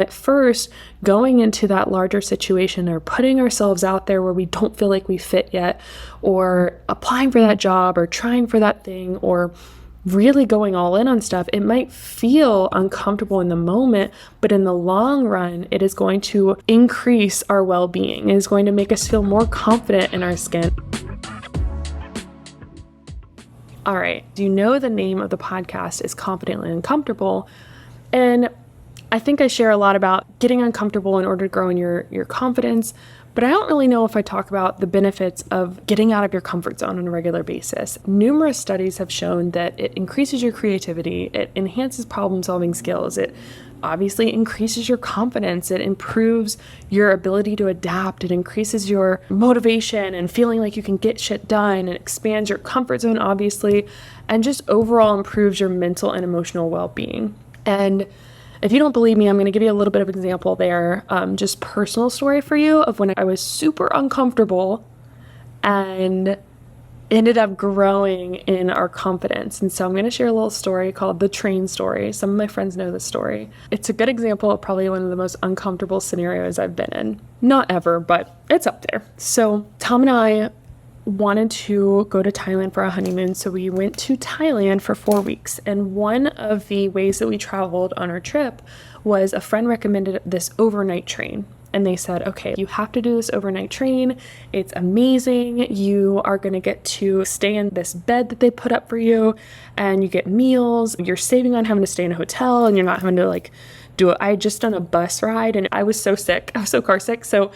At first, going into that larger situation or putting ourselves out there where we don't feel like we fit yet, or applying for that job or trying for that thing, or really going all in on stuff, it might feel uncomfortable in the moment, but in the long run, it is going to increase our well-being. It is going to make us feel more confident in our skin. All right, do you know the name of the podcast is Confidently Uncomfortable? And I think I share a lot about getting uncomfortable in order to grow in your confidence, but I don't really know if I talk about the benefits of getting out of your comfort zone on a regular basis. Numerous studies have shown that it increases your creativity, it enhances problem-solving skills, it obviously increases your confidence, it improves your ability to adapt, it increases your motivation and feeling like you can get shit done, it expands your comfort zone, obviously, and just overall improves your mental and emotional well-being. And if you don't believe me, I'm going to give you a little bit of an example there, just personal story for you of when I was super uncomfortable and ended up growing in our confidence. And so I'm going to share a little story called the train story. Some of my friends know this story. It's a good example of probably one of the most uncomfortable scenarios I've been in. Not ever, but it's up there. So Tom and I wanted to go to Thailand for a honeymoon, so we went to Thailand for 4 weeks. And one of the ways that we traveled on our trip was a friend recommended this overnight train. And they said, okay, you have to do this overnight train. It's amazing. You are going to get to stay in this bed that they put up for you, and you get meals. You're saving on having to stay in a hotel, and you're not having to do it. I had just done a bus ride and I was so sick. I was so car sick. So,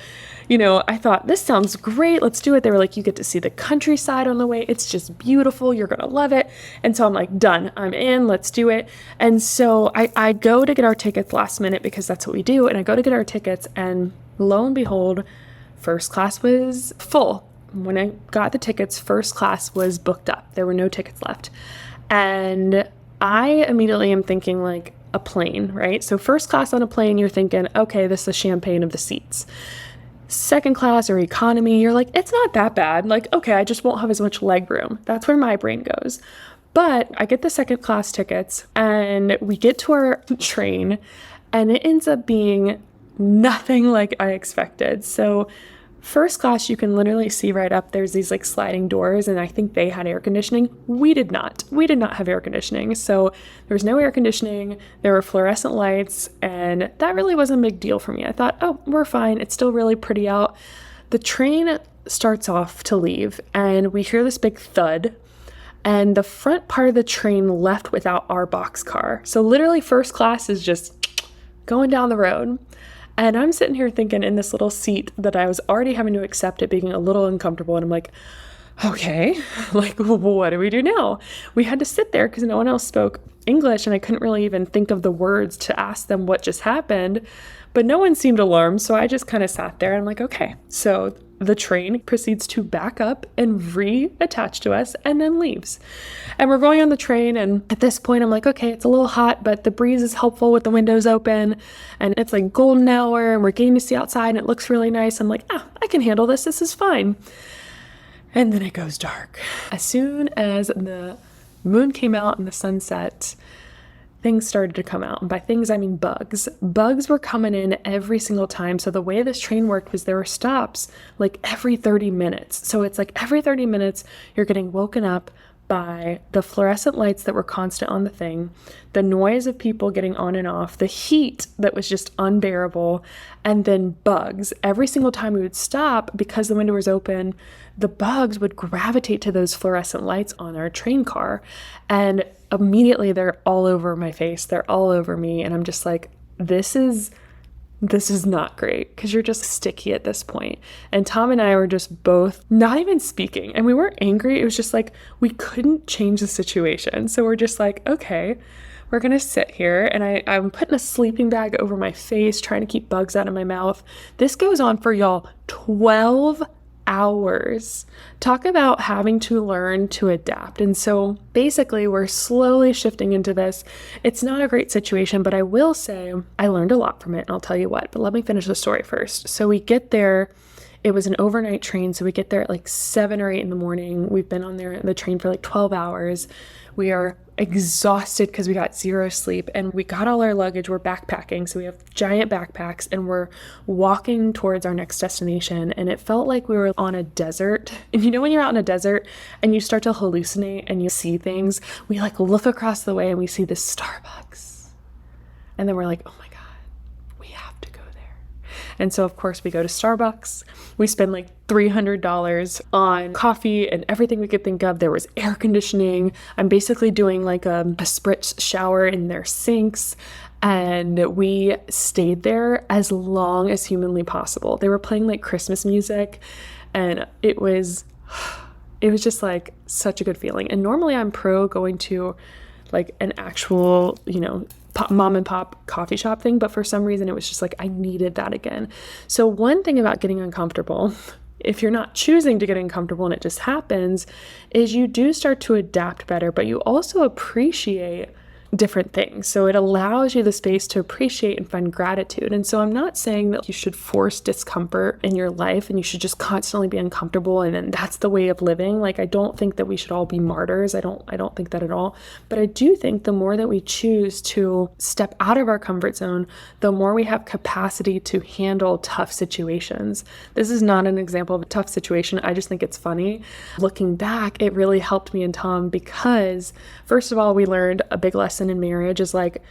I thought, this sounds great. Let's do it. They were like, you get to see the countryside on the way. It's just beautiful. You're going to love it. And so I'm like, done. I'm in. Let's do it. And so I go to get our tickets last minute because that's what we do. And I go to get our tickets, and lo and behold, first class was full. When I got the tickets, first class was booked up. There were no tickets left. And I immediately am thinking a plane, right? So first class on a plane, you're thinking, okay, this is the champagne of the seats. Second class or economy, you're like, it's not that bad. Okay, I just won't have as much leg room. That's where my brain goes. But I get the second class tickets and we get to our train, and it ends up being nothing like I expected. So first class, you can literally see right up. There's these sliding doors, and I think they had air conditioning. We did not. We did not have air conditioning. So there was no air conditioning. There were fluorescent lights, and that really wasn't a big deal for me. I thought, oh, we're fine. It's still really pretty out. The train starts off to leave, and we hear this big thud, and the front part of the train left without our boxcar. So literally first class is just going down the road. And I'm sitting here thinking in this little seat that I was already having to accept it being a little uncomfortable. And I'm like, okay, what do we do now? We had to sit there because no one else spoke English, and I couldn't really even think of the words to ask them what just happened. But no one seemed alarmed, so I just kind of sat there and I'm like, okay. So the train proceeds to back up and reattach to us and then leaves. And we're going on the train, and at this point I'm like, okay, it's a little hot, but the breeze is helpful with the windows open, and it's golden hour, and we're getting to see outside, and it looks really nice. I'm like, I can handle this. This is fine. And then it goes dark. As soon as the moon came out and the sun set, things started to come out. And by things, I mean bugs. Bugs were coming in every single time. So the way this train worked was there were stops every 30 minutes. So it's every 30 minutes, you're getting woken up by the fluorescent lights that were constant on the thing, the noise of people getting on and off, the heat that was just unbearable, and then bugs. Every single time we would stop, because the window was open, the bugs would gravitate to those fluorescent lights on our train car. And immediately they're all over my face. They're all over me. And I'm just like, this is not great, because you're just sticky at this point. And Tom and I were just both not even speaking, and we weren't angry. It was just we couldn't change the situation. So we're just okay, we're going to sit here. And I'm putting a sleeping bag over my face, trying to keep bugs out of my mouth. This goes on for 12 hours. Talk about having to learn to adapt. And so basically we're slowly shifting into this. It's not a great situation, but I will say I learned a lot from it, and I'll tell you what. But let me finish the story first. So we get there It was an overnight train, so we get there at like 7 or 8 in the morning. We've been on the train for like 12 hours. We are exhausted because we got zero sleep, and we got all our luggage. We're backpacking, so we have giant backpacks, and we're walking towards our next destination, and it felt like we were on a desert. And you know when you're out in a desert and you start to hallucinate and you see things? We like look across the way and we see this Starbucks, and then we're like, oh my God, we have to go there. And so of course we go to Starbucks. We spend like $300 on coffee and everything we could think of. There was air conditioning. I'm basically doing like a spritz shower in their sinks. And we stayed there as long as humanly possible. They were playing like Christmas music, and it was just like such a good feeling. And normally I'm pro going to like an actual, mom and pop coffee shop thing, but for some reason it was just like I needed that again. So one thing about getting uncomfortable, if you're not choosing to get uncomfortable and it just happens, is you do start to adapt better, but you also appreciate different things. So it allows you the space to appreciate and find gratitude. And so I'm not saying that you should force discomfort in your life and you should just constantly be uncomfortable and then that's the way of living. Like, I don't think that we should all be martyrs. I don't think that at all. But I do think the more that we choose to step out of our comfort zone, the more we have capacity to handle tough situations. This is not an example of a tough situation. I just think it's funny. Looking back, it really helped me and Tom because, first of all, we learned a big lesson in marriage is like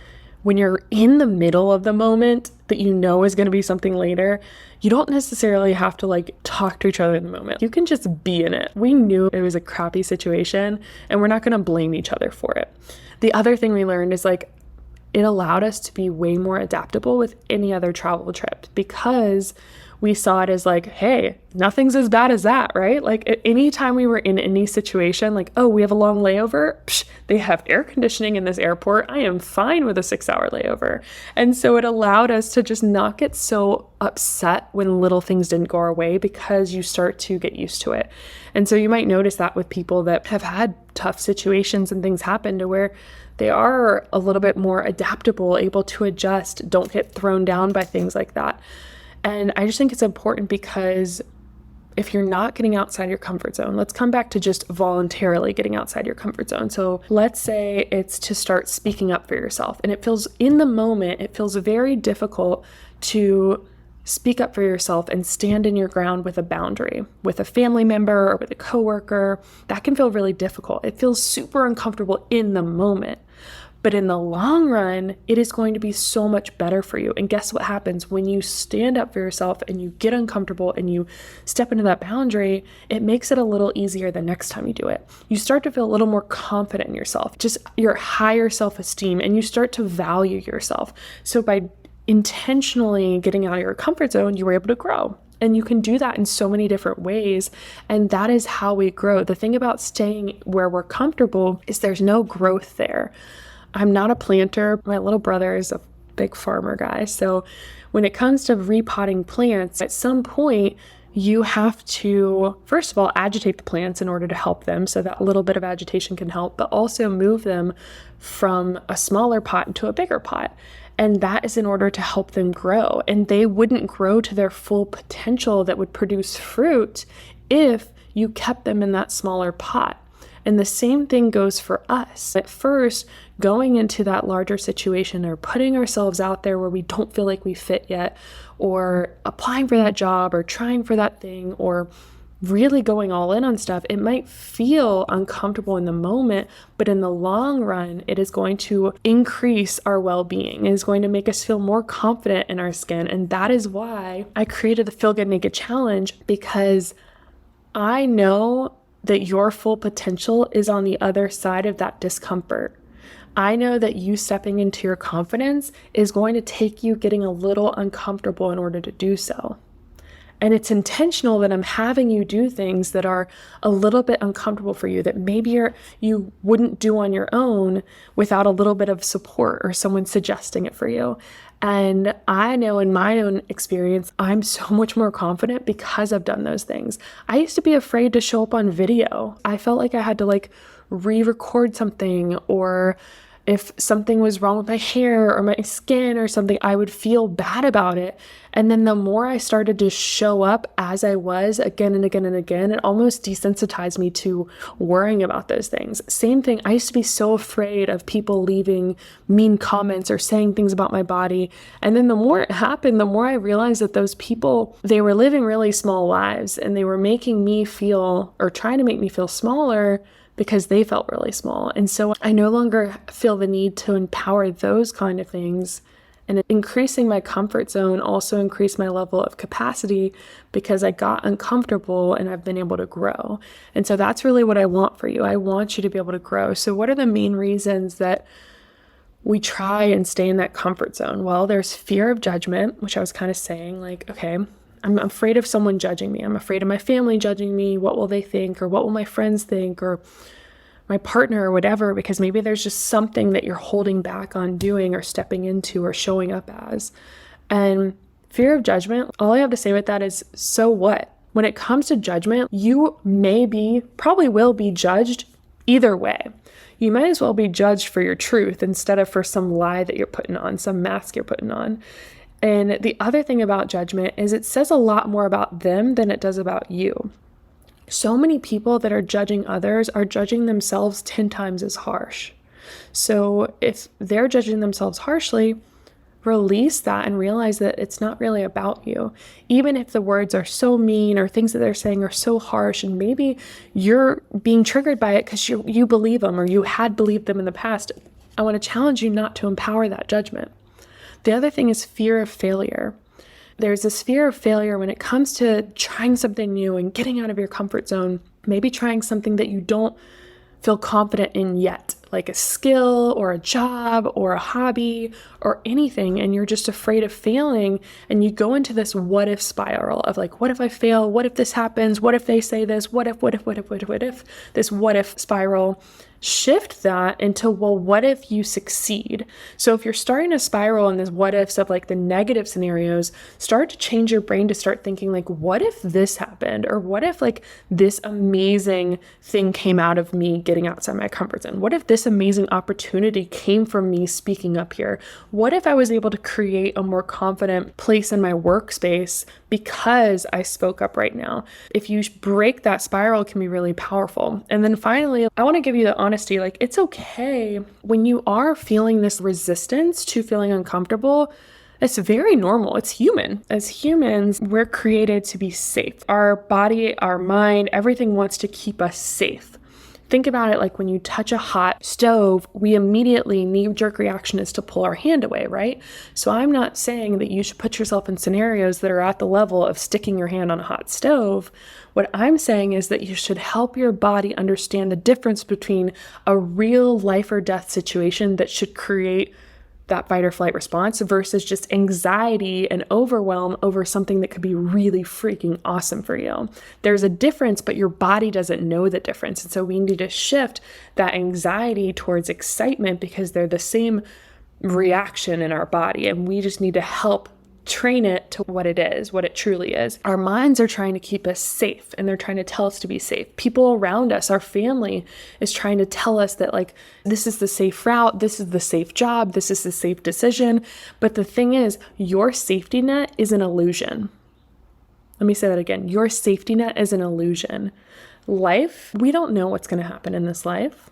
when you're in the middle of the moment that you know is going to be something later, you don't necessarily have to like talk to each other in the moment. You can just be in it. We knew it was a crappy situation and we're not going to blame each other for it. The other thing we learned is like it allowed us to be way more adaptable with any other travel trip because we saw it as like, hey, nothing's as bad as that, right? Like anytime we were in any situation, like, oh, we have a long layover. Psh, they have air conditioning in this airport. I am fine with a 6-hour layover. And so it allowed us to just not get so upset when little things didn't go our way because you start to get used to it. And so you might notice that with people that have had tough situations and things happen to where they are a little bit more adaptable, able to adjust, don't get thrown down by things like that. And I just think it's important because if you're not getting outside your comfort zone, let's come back to just voluntarily getting outside your comfort zone. So let's say it's to start speaking up for yourself. And it feels in the moment, it feels very difficult to speak up for yourself and stand in your ground with a boundary, with a family member or with a coworker. That can feel really difficult. It feels super uncomfortable in the moment. But in the long run, it is going to be so much better for you. And guess what happens when you stand up for yourself and you get uncomfortable and you step into that boundary? It makes it a little easier the next time you do it. You start to feel a little more confident in yourself, just your higher self-esteem, and you start to value yourself. So by intentionally getting out of your comfort zone, you were able to grow. And you can do that in so many different ways. And that is how we grow. The thing about staying where we're comfortable is there's no growth there. I'm not a planter. My little brother is a big farmer guy. So when it comes to repotting plants, at some point you have to, first of all, agitate the plants in order to help them. So that little bit of agitation can help, but also move them from a smaller pot into a bigger pot. And that is in order to help them grow. And they wouldn't grow to their full potential that would produce fruit if you kept them in that smaller pot. And the same thing goes for us. At first, going into that larger situation or putting ourselves out there where we don't feel like we fit yet, or applying for that job or trying for that thing, or really going all in on stuff, it might feel uncomfortable in the moment, but in the long run, it is going to increase our well-being. It is going to make us feel more confident in our skin. And that is why I created the Feel Good Naked Challenge, because I know that your full potential is on the other side of that discomfort. I know that you stepping into your confidence is going to take you getting a little uncomfortable in order to do so. And it's intentional that I'm having you do things that are a little bit uncomfortable for you, that maybe you wouldn't do on your own without a little bit of support or someone suggesting it for you. And I know in my own experience, I'm so much more confident because I've done those things. I used to be afraid to show up on video. I felt like I had to re-record something or If something was wrong with my hair or my skin or something, I would feel bad about it. And then the more I started to show up as I was again and again and again, it almost desensitized me to worrying about those things. Same thing. I used to be so afraid of people leaving mean comments or saying things about my body. And then the more it happened, the more I realized that those people, they were living really small lives and they were making me feel, or trying to make me feel smaller because they felt really small. And so I no longer feel the need to empower those kind of things. And increasing my comfort zone also increased my level of capacity because I got uncomfortable and I've been able to grow. And so that's really what I want for you. I want you to be able to grow. So what are the main reasons that we try and stay in that comfort zone? Well, there's fear of judgment, which I was kind of saying, like, okay, I'm afraid of someone judging me. I'm afraid of my family judging me. What will they think? Or what will my friends think? Or my partner or whatever, because maybe there's just something that you're holding back on doing or stepping into or showing up as. And fear of judgment, all I have to say with that is, so what? When it comes to judgment, you probably will be judged either way. You might as well be judged for your truth instead of for some lie that you're putting on, some mask you're putting on. And the other thing about judgment is it says a lot more about them than it does about you. So many people that are judging others are judging themselves 10 times as harsh. So if they're judging themselves harshly, release that and realize that it's not really about you. Even if the words are so mean or things that they're saying are so harsh, and maybe you're being triggered by it because you believe them or you had believed them in the past, I want to challenge you not to empower that judgment. The other thing is fear of failure. There's this fear of failure when it comes to trying something new and getting out of your comfort zone, maybe trying something that you don't feel confident in yet, like a skill or a job or a hobby or anything, and you're just afraid of failing, and you go into this what if spiral of like, what if I fail? What if this happens? What if they say this? What if, this what if spiral. Shift that into, well, what if you succeed? So if you're starting to spiral in this what ifs of like the negative scenarios, start to change your brain to start thinking like, what if this happened? Or what if like this amazing thing came out of me getting outside my comfort zone? What if this amazing opportunity came from me speaking up here? What if I was able to create a more confident place in my workspace because I spoke up right now? If you break that spiral, it can be really powerful. And then finally, I want to give you the honesty, like it's okay when you are feeling this resistance to feeling uncomfortable. It's very normal. It's human. As humans, we're created to be safe. Our body, our mind, everything wants to keep us safe. Think about it like when you touch a hot stove, we immediately knee-jerk reaction is to pull our hand away, right? So I'm not saying that you should put yourself in scenarios that are at the level of sticking your hand on a hot stove. What I'm saying is that you should help your body understand the difference between a real life or death situation that should create that fight or flight response versus just anxiety and overwhelm over something that could be really freaking awesome for you. There's a difference, but your body doesn't know the difference. And so we need to shift that anxiety towards excitement because they're the same reaction in our body. And we just need to help train it to what it is, what it truly is. Our minds are trying to keep us safe and they're trying to tell us to be safe. People around us, our family is trying to tell us that like, this is the safe route, this is the safe job, this is the safe decision. But the thing is, your safety net is an illusion. Let me say that again. Your safety net is an illusion. Life, we don't know what's going to happen in this life.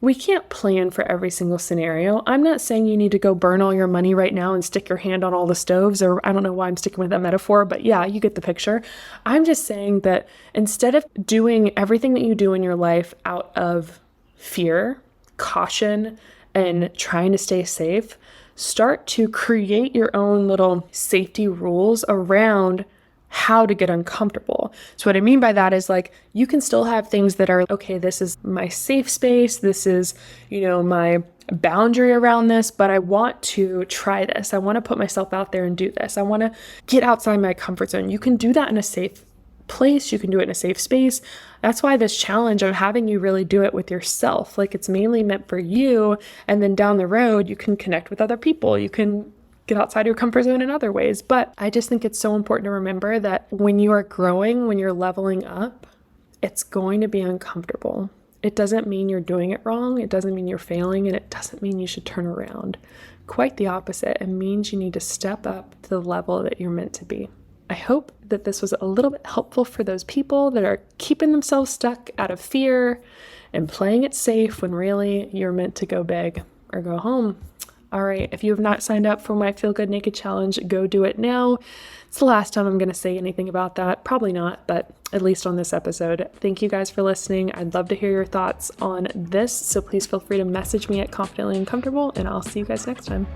We can't plan for every single scenario. I'm not saying you need to go burn all your money right now and stick your hand on all the stoves, or I don't know why I'm sticking with that metaphor, but yeah, you get the picture. I'm just saying that instead of doing everything that you do in your life out of fear, caution, and trying to stay safe, start to create your own little safety rules around how to get uncomfortable. So what I mean by that is like, you can still have things that are, okay, this is my safe space. This is, my boundary around this, but I want to try this. I want to put myself out there and do this. I want to get outside my comfort zone. You can do that in a safe place. You can do it in a safe space. That's why this challenge of having you really do it with yourself, like it's mainly meant for you. And then down the road, you can connect with other people. You can get outside your comfort zone in other ways. But I just think it's so important to remember that when you are growing, when you're leveling up, it's going to be uncomfortable. It doesn't mean you're doing it wrong. It doesn't mean you're failing, and it doesn't mean you should turn around. Quite the opposite. It means you need to step up to the level that you're meant to be. I hope that this was a little bit helpful for those people that are keeping themselves stuck out of fear and playing it safe when really you're meant to go big or go home. All right, if you have not signed up for my Feel Good Naked Challenge, go do it now. It's the last time I'm going to say anything about that. Probably not, but at least on this episode. Thank you guys for listening. I'd love to hear your thoughts on this, so please feel free to message me at Confidently Uncomfortable, and I'll see you guys next time.